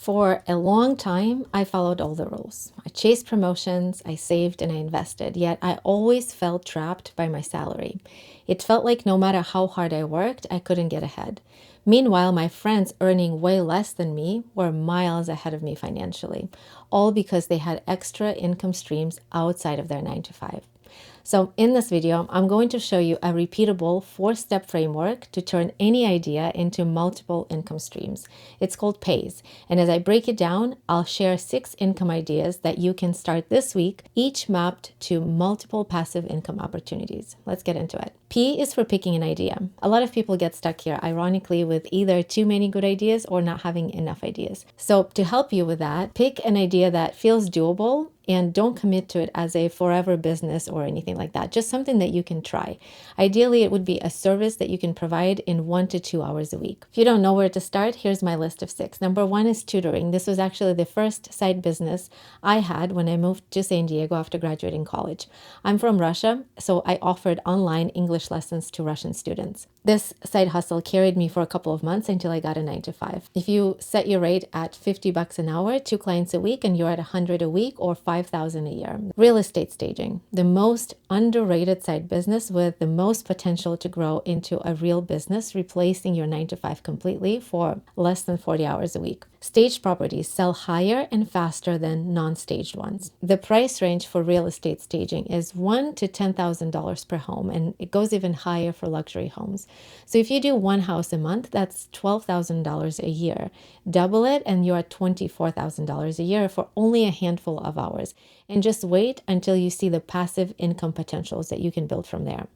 For a long time, I followed all the rules. I chased promotions, I saved, and I invested, yet I always felt trapped by my salary. It felt like no matter how hard I worked, I couldn't get ahead. Meanwhile, my friends earning way less than me were miles ahead of me financially, all because they had extra income streams outside of their 9 to 5. So in this video, I'm going to show you a repeatable 4-step framework to turn any idea into multiple income streams. It's called PAYS. And as I break it down, I'll share 6 income ideas that you can start this week, each mapped to multiple passive income opportunities. Let's get into it. P is for picking an idea. A lot of people get stuck here, ironically, with either too many good ideas or not having enough ideas. So to help you with that, pick an idea that feels doable and don't commit to it as a forever business or anything like that. Just something that you can try. Ideally, it would be a service that you can provide in 1 to 2 hours a week. If you don't know where to start, here's my list of 6. Number 1 is tutoring. This was actually the first side business I had when I moved to San Diego after graduating college. I'm from Russia, so I offered online English lessons to Russian students. This side hustle carried me for a couple of months until I got a 9 to 5. If you set your rate at $50 an hour, 2 clients a week, and you're at 100 a week or $5,000 a year. Real estate staging, the most underrated side business with the most potential to grow into a real business, replacing your 9 to 5 completely for less than 40 hours a week. Staged properties sell higher and faster than non-staged ones. The price range for real estate staging is $1,000 to $10,000 per home, and it goes even higher for luxury homes. So if you do one house a month, that's $12,000 a year. Double it and you're at $24,000 a year for only a handful of hours. And just wait until you see the passive income potentials that you can build from there.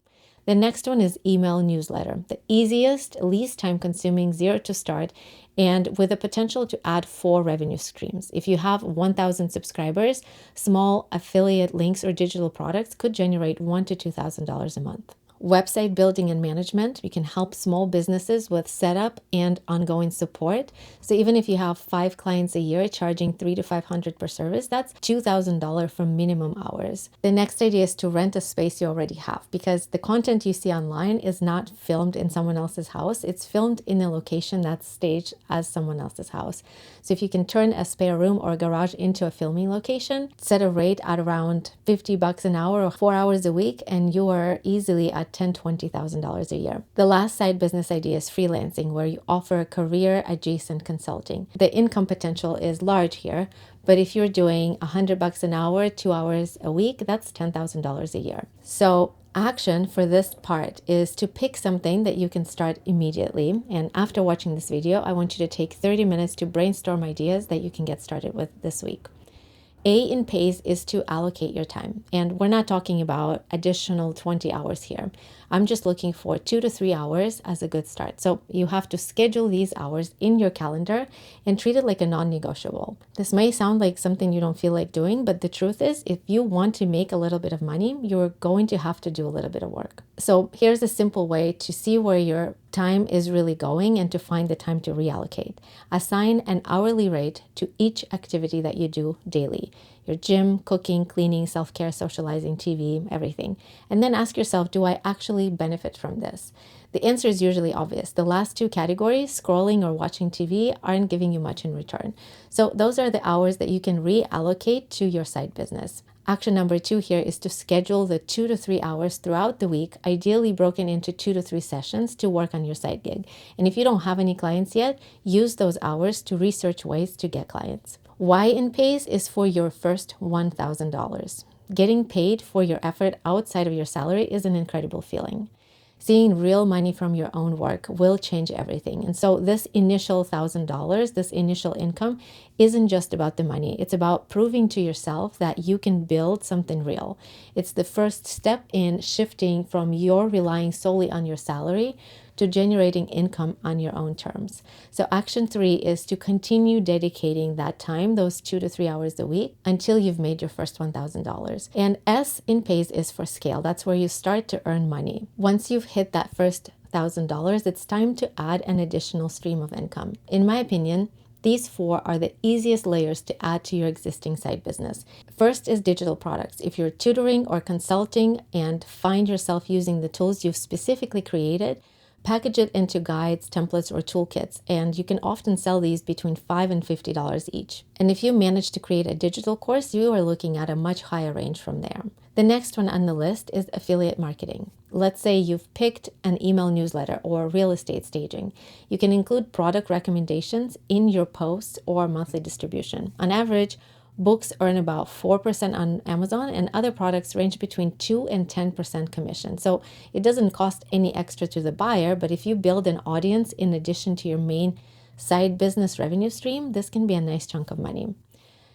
The next one is email newsletter, the easiest, least time-consuming, zero to start, and with the potential to add 4 revenue streams. If you have 1,000 subscribers, small affiliate links or digital products could generate $1,000 to $2,000 a month. Website building and management. You can help small businesses with setup and ongoing support. So even if you have 5 clients a year charging $300 to $500 per service, that's $2,000 for minimum hours. The next idea is to rent a space you already have, because the content you see online is not filmed in someone else's house. It's filmed in a location that's staged as someone else's house. So if you can turn a spare room or a garage into a filming location, set a rate at around $50 an hour or 4 hours a week, and you are easily at $10,000 to $20,000 a year. The last side business idea is freelancing, where you offer career adjacent consulting. The income potential is large here, but if you're doing $100 an hour, 2 hours a week, that's $10,000 a year. So action for this part is to pick something that you can start immediately. And after watching this video, I want you to take 30 minutes to brainstorm ideas that you can get started with this week. A in PAYS is to allocate your time. And we're not talking about additional 20 hours here. I'm just looking for 2 to 3 hours as a good start. So you have to schedule these hours in your calendar and treat it like a non-negotiable. This may sound like something you don't feel like doing, but the truth is, if you want to make a little bit of money, you're going to have to do a little bit of work. So here's a simple way to see where your time is really going and to find the time to reallocate. Assign an hourly rate to each activity that you do daily. Your gym, cooking, cleaning, self-care, socializing, TV, everything. And then ask yourself, do I actually benefit from this? The answer is usually obvious. The last 2 categories, scrolling or watching TV, aren't giving you much in return. So those are the hours that you can reallocate to your side business. Action number 2 here is to schedule the 2 to 3 hours throughout the week, ideally broken into 2 to 3 sessions to work on your side gig. And if you don't have any clients yet, use those hours to research ways to get clients. Y in PAYS is for your first $1,000. Getting paid for your effort outside of your salary is an incredible feeling. Seeing real money from your own work will change everything. And so this initial $1,000, this initial income, isn't just about the money. It's about proving to yourself that you can build something real. It's the first step in shifting from your relying solely on your salary to generating income on your own terms. So action 3 is to continue dedicating that time, those 2 to 3 hours a week, until you've made your first $1,000. And S in PAYS is for scale. That's where you start to earn money. Once you've hit that first $1,000, it's time to add an additional stream of income. In my opinion, these 4 are the easiest layers to add to your existing side business. First is digital products. If you're tutoring or consulting and find yourself using the tools you've specifically created, Package it into guides, templates, or toolkits, and you can often sell these between $5 and $50 each. And if you manage to create a digital course, you are looking at a much higher range from there. The next one on the list is affiliate marketing. Let's say you've picked an email newsletter or real estate staging. You can include product recommendations in your posts or monthly distribution. On average, books earn about 4% on Amazon, and other products range between 2 and 10% commission. So it doesn't cost any extra to the buyer, but if you build an audience in addition to your main side business revenue stream, this can be a nice chunk of money.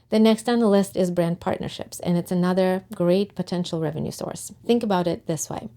The next on the list is brand partnerships, and it's another great potential revenue source. Think about it this way.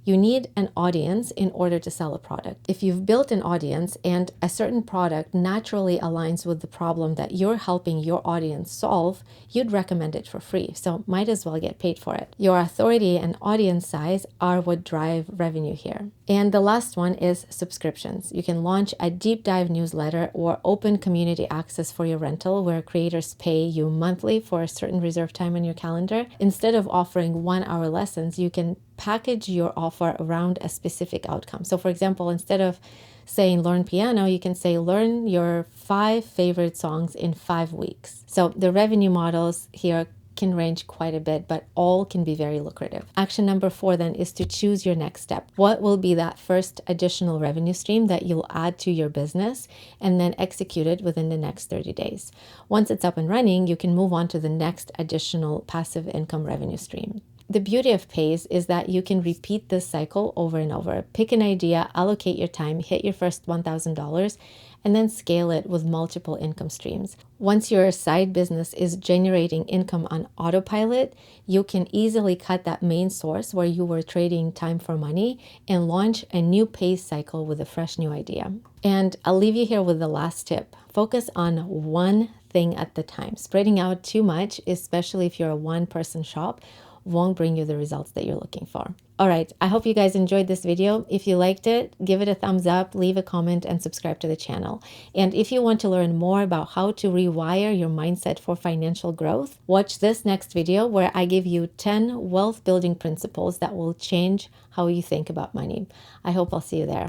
You need an audience in order to sell a product. If you've built an audience and a certain product naturally aligns with the problem that you're helping your audience solve, you'd recommend it for free. So might as well get paid for it. Your authority and audience size are what drive revenue here. And the last one is subscriptions. You can launch a deep dive newsletter or open community access for your rental where creators pay you monthly for a certain reserved time on your calendar. Instead of offering 1-hour lessons, you can package your offer around a specific outcome. So for example, instead of saying learn piano, you can say learn your 5 favorite songs in 5 weeks. So the revenue models here can range quite a bit, but all can be very lucrative. Action number 4 then is to choose your next step. What will be that first additional revenue stream that you'll add to your business and then execute it within the next 30 days. Once it's up and running, you can move on to the next additional passive income revenue stream. The beauty of Pays is that you can repeat this cycle over and over. Pick an idea, allocate your time, hit your first $1,000, and then scale it with multiple income streams. Once your side business is generating income on autopilot, you can easily cut that main source where you were trading time for money and launch a new Pays cycle with a fresh new idea. And I'll leave you here with the last tip. Focus on one thing at the time. Spreading out too much, especially if you're a one-person shop, won't bring you the results that you're looking for. All right, I hope you guys enjoyed this video. If you liked it, give it a thumbs up, leave a comment, and subscribe to the channel. And if you want to learn more about how to rewire your mindset for financial growth, watch this next video where I give you 10 wealth building principles that will change how you think about money. I hope I'll see you there.